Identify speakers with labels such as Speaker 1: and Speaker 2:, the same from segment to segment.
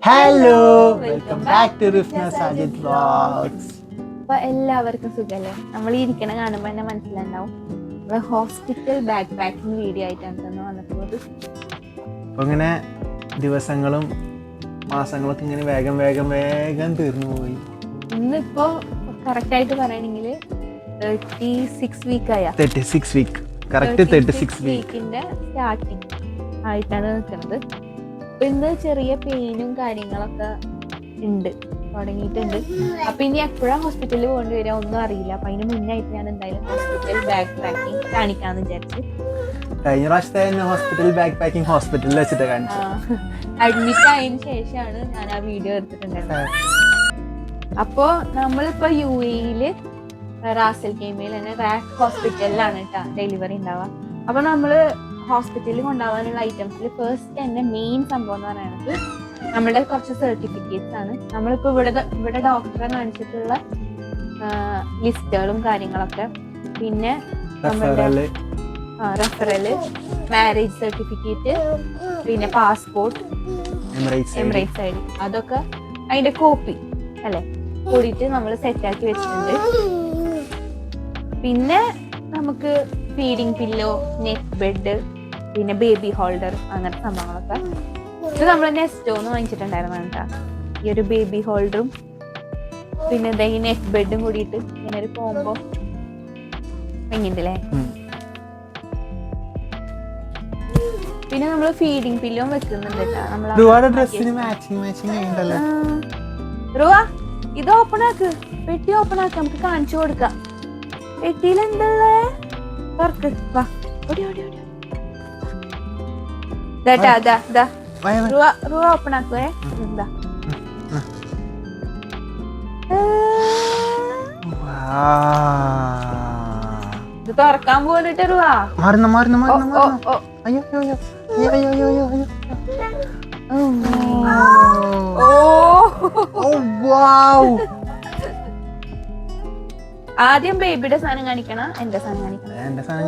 Speaker 1: Hello, welcome back to Rifna Sajid vlogs.
Speaker 2: അപ്പൊ എല്ലാവർക്കും സുഖല്ലേ? നമ്മൾ ഇരിക്കണ കാണുമ്പോൾ തന്നെ മനസ്സിലുണ്ടാവും ഹോസ്പിറ്റൽ ബാക്ക് പാക്കിംഗ് വീഡിയോ ആയിട്ടാണ് തന്നെ വന്നിട്ടുള്ളത്.
Speaker 1: അപ്പോൾ ഇങ്ങനെ ദിവസങ്ങളും മാസങ്ങളൊക്കെ ഇങ്ങനെ വേഗം വേഗം വേഗം തീർന്നു പോയി.
Speaker 2: ഇന്നിപ്പോ കറക്റ്റ് ആയിട്ട് പറയണെങ്കിൽ 36 വീക്കായ
Speaker 1: 36 വീക്ക് കറക്റ്റ് 36
Speaker 2: വീക്കിന്റെ സ്റ്റാർട്ടിങ് ആയിട്ടാണ് നിൽക്കുന്നത്. അപ്പൊ ഇന്ന് ചെറിയ പെയിനും കാര്യങ്ങളൊക്കെ ഉണ്ട്, തുടങ്ങിയിട്ടുണ്ട്. അപ്പൊ ഇനി എപ്പോഴാണ് ഹോസ്പിറ്റലിൽ പോകേണ്ടി വരിക ഒന്നും അറിയില്ല. അപ്പൊ അതിന് മുന്നായിട്ട് ഞാൻ എന്തായാലും ഹോസ്പിറ്റൽ ബാക്ക് പാക്കിംഗ് കാണിക്കാന്ന് വിചാരിച്ചു.
Speaker 1: കഴിഞ്ഞ പ്രാവശ്യത്തെ ഹോസ്പിറ്റൽ ബാക്ക് പാക്കിംഗ് ഹോസ്പിറ്റലിൽ വെച്ചിട്ട് കാണിച്ചു.
Speaker 2: അഡ്മിറ്റ് ആയതിനു ശേഷമാണ് ഞാൻ ആ വീഡിയോ എടുത്തിട്ടുണ്ടായിരുന്നത്. അപ്പോ നമ്മളിപ്പോ UAE റാസൽ കെയ്മയിൽ തന്നെ റാക്ക് ഹോസ്പിറ്റലിലാണ് കേട്ടോ ഡെലിവറി ഉണ്ടാവുക. അപ്പൊ നമ്മള് ഹോസ്പിറ്റലിൽ കൊണ്ടുപോകാനുള്ള ഐറ്റംസിൽ ഫസ്റ്റ് തന്നെ മെയിൻ സംഭവം എന്ന് പറയുന്നത് നമ്മുടെ കുറച്ച് സർട്ടിഫിക്കറ്റ്സ് ആണ്. നമ്മളിപ്പോ ഇവിടെ ഡോക്ടറെ കാണിച്ചിട്ടുള്ള ലിസ്റ്റുകളും കാര്യങ്ങളൊക്കെ, പിന്നെ നമ്മുടെ റെഫറല്, മാരേജ് സർട്ടിഫിക്കറ്റ്, പിന്നെ പാസ്പോർട്ട്, എമിറേറ്റ്സ് ID, അതൊക്കെ അതിന്റെ കോപ്പി അല്ലെ കൂടിയിട്ട് നമ്മൾ സെറ്റാക്കി വെച്ചിട്ടുണ്ട്. പിന്നെ നമുക്ക് ഫീഡിങ് പില്ലോ, നെറ്റ് ബെഡ്, പിന്നെ ബേബി ഹോൾഡർ, അങ്ങനത്തെ സംഭവങ്ങളൊക്കെ. ഇത് നമ്മൾ നെസ്റ്റോന്ന് വാങ്ങിച്ചിട്ടുണ്ടായിരുന്നതാണ് കേട്ടോ. ഈ ഒരു ബേബി ഹോൾഡറും പിന്നെ ഈ നെറ്റ് ബെഡും കൂടിയിട്ട് ഇങ്ങനെ ഒരു കോംബോ ഭംഗിണ്ടല്ലേ. പിന്നെ നമ്മൾ ഫീഡിങ് പില്ലോ വെക്കുന്നുണ്ട് റുവ. ഇത് ഓപ്പൺ ആക്ക്, പെട്ടി ഓപ്പൺ ആക്ക്, നമുക്ക് കാണിച്ചു കൊടുക്കാം. പെട്ടിയിൽ എന്താ തുറക്ക്, വാ ഓടി ഓടി ഓടി. റുവ ഓപ്പൺ ആക്കുവേ. എന്താ ഇത് തുറക്കാൻ പോയിട്ട് റുവ ആദ്യം ബേബിയുടെ സാധനം കാണിക്കണം, എന്റെ സാധനം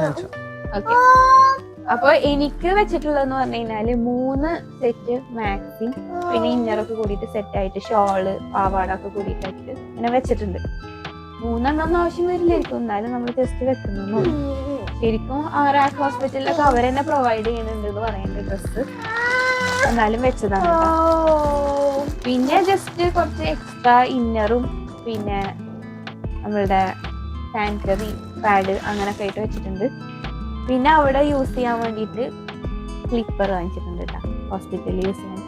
Speaker 2: കാണിക്കണം. ഓക്കെ. അപ്പൊ എനിക്ക് വെച്ചിട്ടുള്ളതെന്ന് പറഞ്ഞു കഴിഞ്ഞാല് 3 സെറ്റ് മാക്സി, പിന്നെ ഇന്നറൊക്കെ കൂടിയിട്ട് സെറ്റ് ആയിട്ട് ഷോള്, പാവാട ഒക്കെ കൂടിയിട്ടായിട്ട് ഇങ്ങനെ വെച്ചിട്ടുണ്ട്. 3 എണ്ണം ആവശ്യം വരില്ലായിരിക്കും, എന്നാലും നമ്മൾ ജസ്റ്റ് വെക്കുന്നു. ശരിക്കും റാക്ക് ഹോസ്പിറ്റലിലൊക്കെ അവർ തന്നെ പ്രൊവൈഡ് ചെയ്യുന്നുണ്ട് എന്ന് പറയുന്നുണ്ട് ഡ്രസ്സ്, എന്നാലും വെച്ചതാണ്. പിന്നെ ജസ്റ്റ് കുറച്ച് എക്സ്ട്രാ ഇന്നറും പിന്നെ നമ്മളുടെ സാനിറ്ററി പാഡ് അങ്ങനൊക്കെ ആയിട്ട് വെച്ചിട്ടുണ്ട്. പിന്നെ അവിടെ യൂസ് ചെയ്യാൻ വേണ്ടിയിട്ട് ക്ലിപ്പർ വാങ്ങിച്ചിട്ടുണ്ട് കേട്ടോ, ഹോസ്പിറ്റലിൽ യൂസ് ചെയ്യാൻ.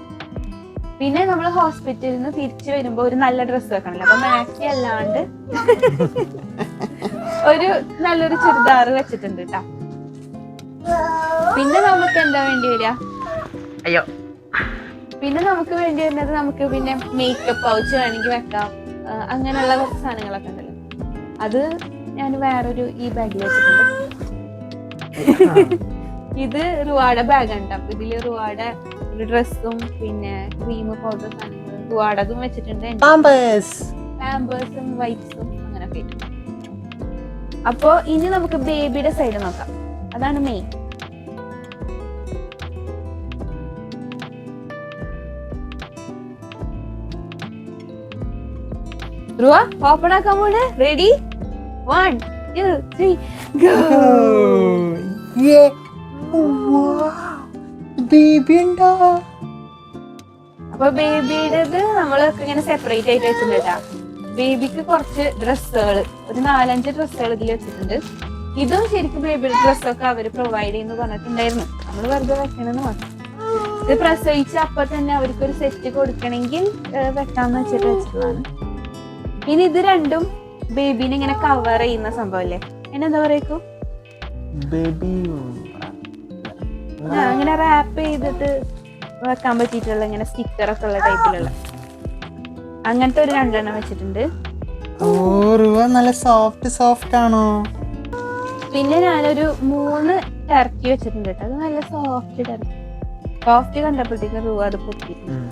Speaker 2: പിന്നെ നമ്മൾ ഹോസ്പിറ്റലിൽ നിന്ന് തിരിച്ചു വരുമ്പോ ഒരു നല്ല ഡ്രസ്സ് വെക്കണല്ലോ, അപ്പൊ മാക്സി അല്ലാണ്ട് ഒരു നല്ലൊരു ചുരിദാർ വെച്ചിട്ടുണ്ട് കേട്ടോ. പിന്നെ നമുക്ക് എന്താ വേണ്ടി വരിക? പിന്നെ നമുക്ക് വേണ്ടി വരുന്നത്, നമുക്ക് പിന്നെ മേക്കപ്പ് പൗച്ച് വേണമെങ്കിൽ വെക്കാം, അങ്ങനെയുള്ള കുറച്ച് സാധനങ്ങളൊക്കെ ഉണ്ടല്ലോ. അത് ഞാൻ വേറൊരു ഈ ബാഗിൽ വെച്ചിട്ടുണ്ട്. ഇത് റുവാടെ ബാഗാണ്. അപ്പൊ ഇതില് റുവാടെ ഒരു ഡ്രസ്സും പിന്നെ ക്രീം പൗഡർ സാധനങ്ങളും റുവാടതും വെച്ചിട്ടുണ്ട്. പാമ്പേഴ്സും വൈപ്സും അങ്ങനെയൊക്കെ. അപ്പൊ ഇനി നമുക്ക് ബേബിയുടെ സൈഡ് നോക്കാം, അതാണ് മെയിൻ. റുവ ഓപ്പൺ ആക്കാൻ പോണ്. റെഡി? 1 2 3 ഗോ.
Speaker 1: ബേബി ഉണ്ടോ?
Speaker 2: അപ്പൊ ബേബിയുടേത് നമ്മളൊക്കെ ഇങ്ങനെ സെപ്പറേറ്റ് ആയിട്ട് വെച്ചിട്ടുണ്ട്. ബേബിക്ക് കുറച്ച് ഡ്രസ്സുകൾ, ഒരു 4-5 ഡ്രസ്സുകൾ ഇതിൽ വെച്ചിട്ടുണ്ട്. ഇതും ശരിക്കും ബേബിയുടെ ഡ്രസ്സൊക്കെ അവര് പ്രൊവൈഡ് ചെയ്യുന്നു പറഞ്ഞിട്ടുണ്ടായിരുന്നു, നമ്മൾ വെറുതെ വെക്കണമെന്ന് മാത്രം. ഇത് പ്രസവിച്ച് അപ്പൊ തന്നെ അവർക്കൊരു സെറ്റ് കൊടുക്കണമെങ്കിൽ വെക്കാന്ന് വെച്ചിട്ട് വെച്ചിട്ടുള്ളതാണ്. ഇനി ഇത് രണ്ടും ബേബിനെ ഇങ്ങനെ കവർ ചെയ്യുന്ന സംഭവല്ലേ, എന്താ പറയൂ, അങ്ങനെ റാപ്പ് ചെയ്തിട്ട് വെക്കാൻ പറ്റിയിട്ടുള്ള ഇങ്ങനെ സ്റ്റിക്കറൊക്കെ ഉള്ള ടൈപ്പിലുള്ള അങ്ങനത്തെ ഒരു 2 എണ്ണം വെച്ചിട്ടുണ്ട്.
Speaker 1: നല്ല സോഫ്റ്റ് ആണോ?
Speaker 2: പിന്നെ ഞാനൊരു 3 ടർക്കി വെച്ചിട്ടുണ്ട് കേട്ടോ. അത് നല്ല സോഫ്റ്റ് കണ്ടപ്പോഴത്തേക്ക് റൂവ അത് പൊട്ടിയിട്ടുണ്ട്.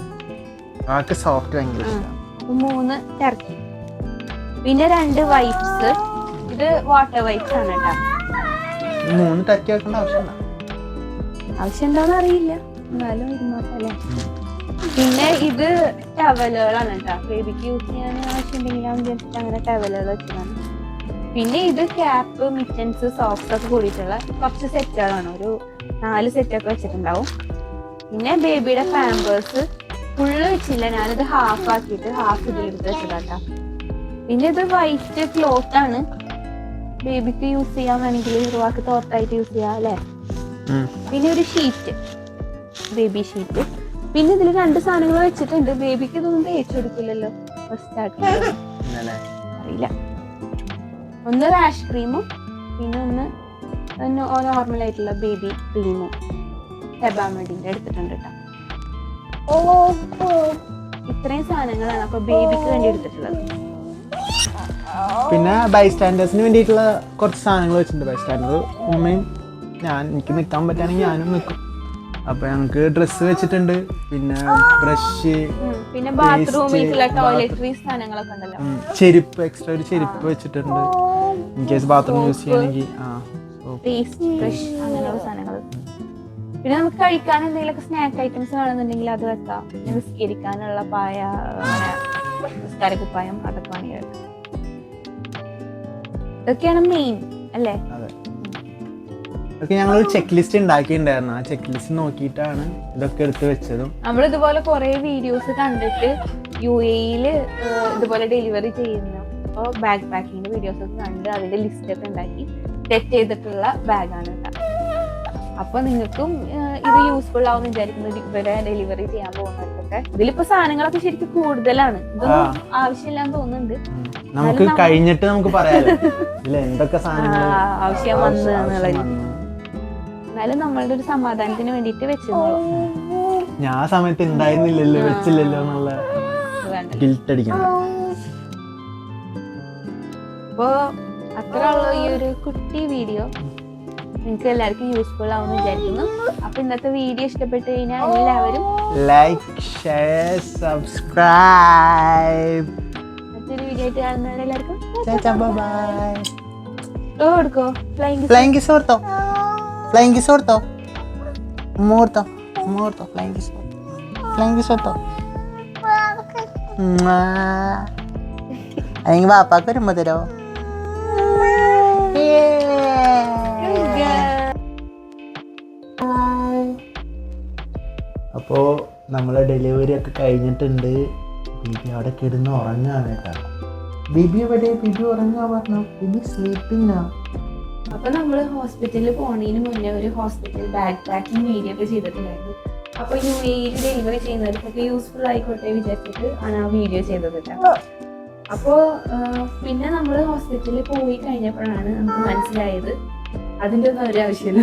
Speaker 2: 3 ടർക്കി, പിന്നെ 2 വൈപ്സ്. ഇത് വാട്ടർ വൈപ്സ് ആണ് കേട്ടോ.
Speaker 1: 3 ടർക്കി വെക്കേണ്ട
Speaker 2: ആവശ്യമുണ്ടോന്ന് അറിയില്ല, എന്നാലും ഇരുന്നോട്ടല്ലേ. പിന്നെ ഇത് ടവലുകളാണ് കേട്ടോ, ബേബിക്ക് യൂസ് ചെയ്യാൻ ആവശ്യമുണ്ടെങ്കിലാന്ന് വിചാരിച്ചിട്ട് അങ്ങനെ ടവലുകൾ വെച്ചതാണ്. പിന്നെ ഇത് ക്യാപ്പ്, മിറ്റൻസ്, സോക്സ് ഒക്കെ കൂടിയിട്ടുള്ള കുറച്ച് സെറ്റുകളാണ്, ഒരു 4 സെറ്റൊക്കെ വെച്ചിട്ടുണ്ടാവും. പിന്നെ ബേബിയുടെ പാമ്പേഴ്സ് ഫുള്ള് വെച്ചില്ല, ഞാനിത് ഹാഫ് ആക്കിയിട്ട് ഹാഫ് ഇതിലെടുത്ത് വെച്ചതാട്ടാ. പിന്നെ ഇത് വൈറ്റ് ക്ലോത്ത് ആണ്, ബേബിക്ക് യൂസ് ചെയ്യാൻ വേണമെങ്കിൽ ഇറുവാക്ക് തോർത്തായിട്ട് യൂസ് ചെയ്യാം അല്ലേ. പിന്നെ ഒരു ഷീറ്റ്, ബേബി ഷീറ്റ്. പിന്നെ ഇതിൽ 2 സാധനങ്ങൾ വെച്ചിട്ടുണ്ട്, ബേബിക്ക് ഇതൊന്നും തേച്ചു കൊടുക്കില്ലല്ലോ ഫസ്റ്റ് അറിയില്ല. ഒന്ന് റാഷ് ക്രീമും പിന്നെ ഒന്ന് നോർമൽ ആയിട്ടുള്ള ബേബി ക്രീമും ഹെബാമെഡിന്റെ എടുത്തിട്ടുണ്ട് കേട്ടോ. ഇത്രയും സാധനങ്ങളാണ് അപ്പൊ ബേബിക്ക് വേണ്ടി എടുത്തിട്ടുള്ളത്.
Speaker 1: പിന്നെ ബൈസ്റ്റാൻഡേഴ്സിന് വേണ്ടിയിട്ടുള്ള കുറച്ച് സാധനങ്ങൾ വെച്ചിട്ടുണ്ട്. ബൈസ്റ്റാൻഡർ ഉമ്മയും എനിക്ക് നിൽക്കാൻ പറ്റുകയാണെങ്കിൽ ഞാനും നിൽക്കും. അപ്പൊ ഞങ്ങക്ക് ഡ്രസ്സ് വെച്ചിട്ടുണ്ട്, പിന്നെ ബ്രഷ്,
Speaker 2: പിന്നെ ബാത്റൂമിലേക്കുള്ള ടോയ്ലറ്ററി സാധനങ്ങളൊക്കെ ഉണ്ടല്ലോ,
Speaker 1: ചെരുപ്പ്, എക്സ്ട്രാ ഒരു ചെരുപ്പ് വെച്ചിട്ടുണ്ട് ഇൻ കേസ് ബാത്റൂം യൂസ് ചെയ്യണമെങ്കിൽ.
Speaker 2: ബ്രഷ് അങ്ങനെയുള്ള സാധനങ്ങൾ. പിന്നെ നമുക്ക് കഴിക്കാൻ എന്തെങ്കിലുമൊക്കെ സ്നാക്ക് ഐറ്റംസ് വേണമെന്നുണ്ടെങ്കിൽ അത് വെക്കാം. പിന്നെ വിസ്കരിക്കാനുള്ള പായ, നിസ്കാരക്കുപ്പായം, അതൊക്കെ വേണമെങ്കിൽ ഇതൊക്കെയാണ് മെയിൻ അല്ലേ.
Speaker 1: ഞങ്ങളൊരു ചെക്ക് ലിസ്റ്റ് ഉണ്ടാക്കിയിട്ടുണ്ടായിരുന്നു, ആ ചെക്ക് ലിസ്റ്റ് നോക്കിയിട്ടാണ് ഇതൊക്കെ എടുത്ത് വെച്ചതും.
Speaker 2: നമ്മൾ ഇതുപോലെ കുറെ വീഡിയോസ് കണ്ടിട്ട് UAE ഇതുപോലെ ഡെലിവറി ചെയ്യുന്ന അപ്പോൾ ബാഗ് പാക്കിങ്ങിന്റെ വീഡിയോസ് ഒക്കെ കണ്ട് അതിന്റെ ലിസ്റ്റ് ഒക്കെ ഉണ്ടാക്കി സെറ്റ് ചെയ്തിട്ടുള്ള ബാഗാണ് കേട്ടോ. അപ്പൊ നിങ്ങൾക്കും ഇത് യൂസ്ഫുൾ ആവുമെന്ന് വിചാരിക്കുന്നത്, ഇവരെ ഡെലിവറി ചെയ്യാൻ പോകുന്നവർക്കൊക്കെ. ഇതിലിപ്പോ സാധനങ്ങളൊക്കെ ശരിക്കും കൂടുതലാണ്, ഇതൊന്നും ആവശ്യമില്ലാന്ന് തോന്നുന്നുണ്ട്.
Speaker 1: നമുക്ക് കഴിഞ്ഞിട്ട് നമുക്ക് പറയാലോ എന്തൊക്കെ സാധനങ്ങൾ
Speaker 2: ആവശ്യം വന്നു എന്നുള്ളത്. എന്നാലും നമ്മളുടെ ഒരു സമാധാനത്തിന് വേണ്ടിട്ട് വെച്ചിരുന്നു.
Speaker 1: ഞാൻ ആ സമയത്ത് ഉണ്ടായിരുന്നില്ലല്ലോ, വെച്ചില്ലല്ലോ എന്നുള്ള ഗിൽറ്റ് അടിക്കണം.
Speaker 2: അപ്പോ അത്ര ഉള്ള ഈ ഒരു കുട്ടി വീഡിയോ നിങ്ങൾക്ക് എല്ലാവർക്കും യൂസ്ഫുൾ ആവുമെന്ന് വിചാരിക്കുന്നു. അപ്പൊ ഇന്നത്തെ വീഡിയോ ഇഷ്ടപ്പെട്ട് കഴിഞ്ഞാൽ എല്ലാവരും
Speaker 1: ലൈക്ക്, ഷെയർ, സബ്സ്ക്രൈബ്.
Speaker 2: മറ്റൊരു വീഡിയോ ആയിട്ട് കാണുന്നവരെല്ലാവർക്കും
Speaker 1: ബൈ.
Speaker 2: കൊടുക്കോ
Speaker 1: ഫ്ലൈങ് കിസ് കൊടുത്തോ, ഫ്ലൈങ് കിസ് കൊടുത്തോ, മോർത്തോ മോർത്തോ, ഫ്ലൈങ് കിസ് കൊടുത്തോ. അല്ലെങ്കിൽ വാപ്പാക്ക് വരുമ്പോ തരോ. അപ്പോ നമ്മളെ ഡെലിവറി ഒക്കെ കഴിഞ്ഞിട്ടുണ്ട്. ബേബി അവിടെ കിടന്ന് ഉറങ്ങാണ് കേട്ടോ. ബേബി എവിടെ? ബേബി ഉറങ്ങാ പറഞ്ഞു. Baby sleeping.
Speaker 2: അപ്പൊ നമ്മള് ഹോസ്പിറ്റലിൽ പോണതിന് മുന്നേ ഒരു ഹോസ്പിറ്റൽ ബാഗ് പാക്കിംഗ് വീഡിയോ ഒക്കെ ചെയ്തിട്ടുണ്ടായിരുന്നു. അപ്പൊ UAE ഡെലിവറി ചെയ്യുന്നവർക്കൊക്കെ യൂസ്ഫുൾ ആയിക്കോട്ടെ വിചാരിച്ചിട്ട് ആണ് ആ വീഡിയോ ചെയ്തത് കേട്ടോ. അപ്പോ പിന്നെ നമ്മള് ഹോസ്പിറ്റലിൽ പോയി കഴിഞ്ഞപ്പോഴാണ് നമുക്ക് മനസ്സിലായത് അതിൻ്റെ ഒന്നും ഒരു ആവശ്യമില്ല.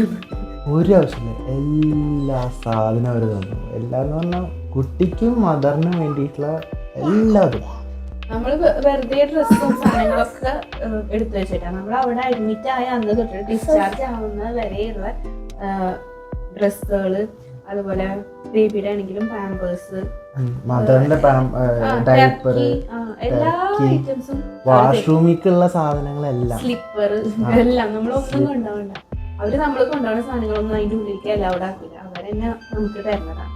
Speaker 1: എല്ലാ സാധനവും അവർ തന്നു. എല്ലാന്ന് പറഞ്ഞാൽ കുട്ടിക്കും മദറിനും വേണ്ടിയിട്ടുള്ള എല്ലാതും.
Speaker 2: നമ്മൾ വെറുതെ ഡ്രസ്സും സാധനങ്ങളൊക്കെ എടുത്തു വെച്ചിട്ടാണ് നമ്മൾ അവിടെ അഡ്മിറ്റ് ആയ അന്ന് തൊട്ട് ഡിസ്ചാർജ് ആവുന്ന വരെയുള്ള ഡ്രസ്സുകള്, അതുപോലെ ബേബിയുടെ ആണെങ്കിലും പാമ്പേഴ്സ്,
Speaker 1: മദറിന്റെ ഡയപ്പർ,
Speaker 2: എല്ലാ ഐറ്റംസും,
Speaker 1: വാഷ്റൂമിലേക്കുള്ള സാധനങ്ങളെല്ലാം,
Speaker 2: സ്ലിപ്പർ എല്ലാം നമ്മളൊന്നും കൊണ്ടുപോകണ്ട. അവര് നമ്മൾ കൊണ്ടുപോകുന്ന സാധനങ്ങളൊന്നും അതിന്റെ ഉള്ളിലേക്ക് അലൗഡ് ആക്കില്ല, അവരെന്നെ നമുക്ക് തരുന്നതാണ്.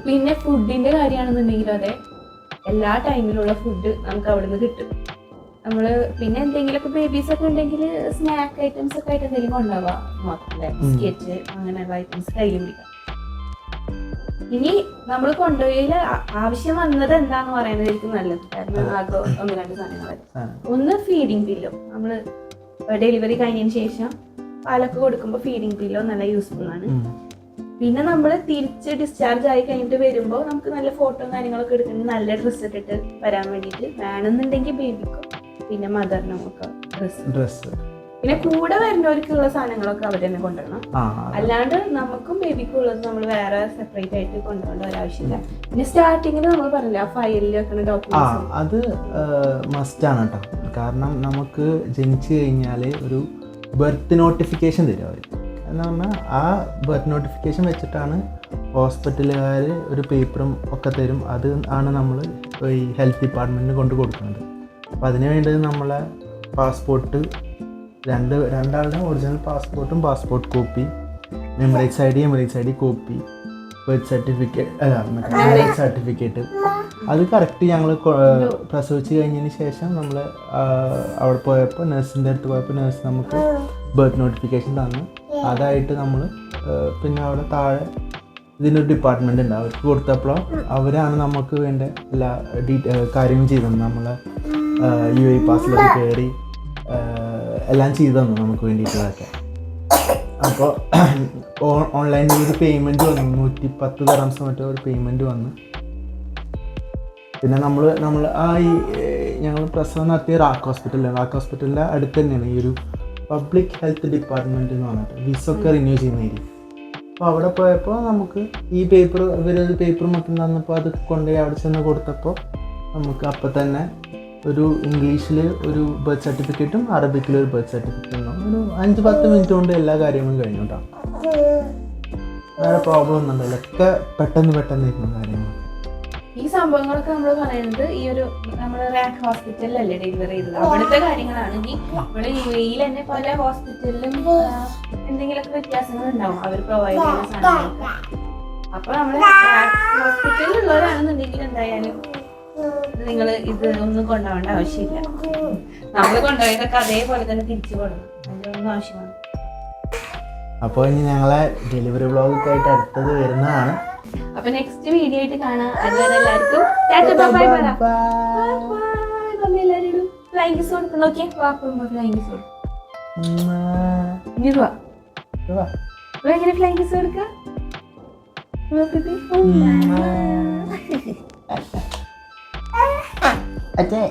Speaker 2: പിന്നെ ഫുഡിന്റെ കാര്യമാണെന്നുണ്ടെങ്കിലും അതെ, എല്ലാ ടൈമിലുള്ള ഫുഡ് നമുക്ക് അവിടെ നിന്ന് കിട്ടും. നമ്മള് പിന്നെ എന്തെങ്കിലുമൊക്കെ ബേബീസ് ഒക്കെ ഉണ്ടെങ്കിൽ സ്നാക്ക് ഐറ്റംസ് ഒക്കെ ആയിട്ട് എന്തെങ്കിലും കൊണ്ടുപോകാം, മാത്രമല്ല ബിസ്ക്കറ്റ് അങ്ങനെയുള്ള ഐറ്റംസ് കയ്യിൽ പിടിക്കാം. ഇനി നമ്മൾ കൊണ്ടുപോയി ആവശ്യം വന്നത് എന്താന്ന് പറയുന്നതായിരിക്കും നല്ലത്. കാരണം ആകെ 1-2 സാധനങ്ങളായിരിക്കും. ഒന്ന് ഫീഡിങ് പില്ലോ, നമ്മള് ഡെലിവറി കഴിഞ്ഞതിന് ശേഷം പാലൊക്കെ കൊടുക്കുമ്പോൾ ഫീഡിങ് പില്ലോ നല്ല യൂസ്ഫുൾ ആണ്. പിന്നെ നമ്മൾ തിരിച്ച് ഡിസ്ചാർജ് ആയി കഴിഞ്ഞിട്ട് വരുമ്പോൾ നമുക്ക് നല്ല ഫോട്ടോ കാര്യങ്ങളൊക്കെ എടുക്കണമെങ്കിൽ നല്ല ഡ്രസ്സ് ഇട്ടിട്ട് വരാൻ വേണ്ടിയിട്ട് വേണമെന്നുണ്ടെങ്കിൽ ബേബിക്കും പിന്നെ മദറിനും ഒക്കെ ഡ്രസ്സ്. പിന്നെ കൂടെ വരുന്നവർക്കുള്ള സാധനങ്ങളൊക്കെ അവർ തന്നെ കൊണ്ടുവരണം. അല്ലാണ്ട് നമുക്കും ബേബിക്കും ഉള്ളത് നമ്മൾ വേറെ സെപ്പറേറ്റ് ആയിട്ട് കൊണ്ടുപോകേണ്ട ഒരാവശ്യമില്ല. പിന്നെ സ്റ്റാർട്ടിങ്ങിൽ നമ്മൾ പറഞ്ഞില്ല ആ ഫയലിൽ വെക്കുന്ന ഡോക്യുമെന്റ്സ്,
Speaker 1: അത് മസ്റ്റ് ആണ് കേട്ടോ. കാരണം നമുക്ക് ജനിച്ചു കഴിഞ്ഞാൽ ഒരു ബർത്ത് നോട്ടിഫിക്കേഷൻ തരും അവർ. എന്ന് പറഞ്ഞാൽ ആ ബർത്ത് നോട്ടിഫിക്കേഷൻ വെച്ചിട്ടാണ് ഹോസ്പിറ്റലുകാർ ഒരു പേപ്പറും ഒക്കെ തരും. അത് ആണ് നമ്മൾ ഈ ഹെൽത്ത് ഡിപ്പാർട്ട്മെൻറ്റിന് കൊണ്ട് കൊടുക്കുന്നത്. അപ്പോൾ അതിന് വേണ്ടത് നമ്മളെ പാസ്പോർട്ട്, രണ്ടാളുടെ ഒറിജിനൽ പാസ്പോർട്ടും passport copy, Emirates I D copy, birth certificate അല്ല മാരേജ് സർട്ടിഫിക്കറ്റ് അത് കറക്റ്റ് ഞങ്ങൾ പ്രസവിച്ച് കഴിഞ്ഞതിന് ശേഷം നമ്മൾ അവിടെ പോയപ്പോൾ നഴ്സിൻ്റെ അടുത്ത് പോയപ്പോൾ നഴ്സ് നമുക്ക് ബർത്ത് നോട്ടിഫിക്കേഷൻ തന്നു. അതായിട്ട് നമ്മൾ പിന്നെ അവിടെ താഴെ ഇതിനൊരു ഡിപ്പാർട്ട്മെൻ്റ് ഉണ്ട്, അവർക്ക് കൊടുത്തപ്പോൾ അവരാണ് നമുക്ക് വേണ്ട എല്ലാ കാര്യങ്ങളും ചെയ്തു തന്നു. നമ്മളെ UAE പാസിലൊക്കെ കയറി എല്ലാം ചെയ്തു തന്നു നമുക്ക് വേണ്ടിയിട്ടുള്ളതൊക്കെ. അപ്പോൾ ഓൺലൈനിൽ ഒരു പേയ്മെൻറ്റ് വന്നു, 110 ദിർഹംസ് മറ്റോ ഒരു പേയ്മെൻറ്റ് വന്നു. പിന്നെ നമ്മൾ ഞങ്ങൾ പ്രസവം നടത്തിയ റാക്ക് ഹോസ്പിറ്റലിൻ്റെ അടുത്ത് തന്നെയാണ് ഈ ഒരു പബ്ലിക് ഹെൽത്ത് ഡിപ്പാർട്ട്മെൻറ്റ് എന്ന് പറഞ്ഞിട്ട് വിസൊക്കെ റിന്യൂ ചെയ്യുന്ന ഏരിയ. അപ്പോൾ അവിടെ പോയപ്പോൾ നമുക്ക് ഈ ഇവരൊരു പേപ്പർ മൊത്തം തന്നപ്പോൾ അത് കൊണ്ടുപോയി അവിടെ ചെന്ന് കൊടുത്തപ്പോൾ നമുക്ക് അപ്പം തന്നെ ഒരു ഇംഗ്ലീഷിൽ ഒരു ബർത്ത് സർട്ടിഫിക്കറ്റും അറബിക്കിലൊരു ബർത്ത് സർട്ടിഫിക്കറ്റും ഒരു 5-10 മിനിറ്റ് കൊണ്ട് എല്ലാ കാര്യങ്ങളും കഴിഞ്ഞു കേട്ടോ. വേറെ പ്രോബ്ലം ഒന്നും ഉണ്ടല്ലോ, ഒക്കെ പെട്ടെന്ന് ഇരുന്ന കാര്യങ്ങൾ.
Speaker 2: ഈ സംഭവങ്ങളൊക്കെ നമ്മൾ പറയുന്നത് ഈ ഒരു നമ്മുടെ റാക്ക് ഹോസ്പിറ്റലിലല്ലേ ഡെലിവറി ചെയ്തത്, അവിടുത്തെ കാര്യങ്ങളാണെങ്കിൽ ഇവിടെ UAE തന്നെ പല ഹോസ്പിറ്റലിലും എന്തെങ്കിലുമൊക്കെ വ്യത്യാസങ്ങൾ ഉണ്ടാവും അവർ പ്രൊവൈഡ് ചെയ്യുന്ന സാധനങ്ങൾക്ക്. അപ്പൊ നമ്മള് ഹോസ്പിറ്റലിലുള്ളവരാണെന്നുണ്ടെങ്കിൽ എന്തായാലും നിങ്ങൾ ഇത് ഒന്നും കൊണ്ടുപോകേണ്ട ആവശ്യമില്ല. നമ്മൾ കൊണ്ടുപോയതൊക്കെ അതേപോലെ തന്നെ തിരിച്ചു കൊടുക്കണം, അതിൻ്റെ ഒന്നും ആവശ്യമാണ്.
Speaker 1: അപ്പോൾ ഇനി ഞങ്ങളെ ഡെലിവറി വ്ളോഗൊക്കെ ആയിട്ട് അടുത്തത് വരുന്നതാണ്.
Speaker 2: അപ്പൊ നെക്സ്റ്റ് വീഡിയോ ആയിട്ട് കാണാം. അതുവരെ എല്ലാവർക്കും എല്ലാവരും ഫ്ലൈങ് കിസ് കൊടുക്കണം. നോക്കിയാ ഫ്ലൈങ് കിസ് കൊടുക്കും. എങ്ങനെ ഫ്ലൈങ് കിസ് കൊടുക്കാം?
Speaker 1: അച്ഛേ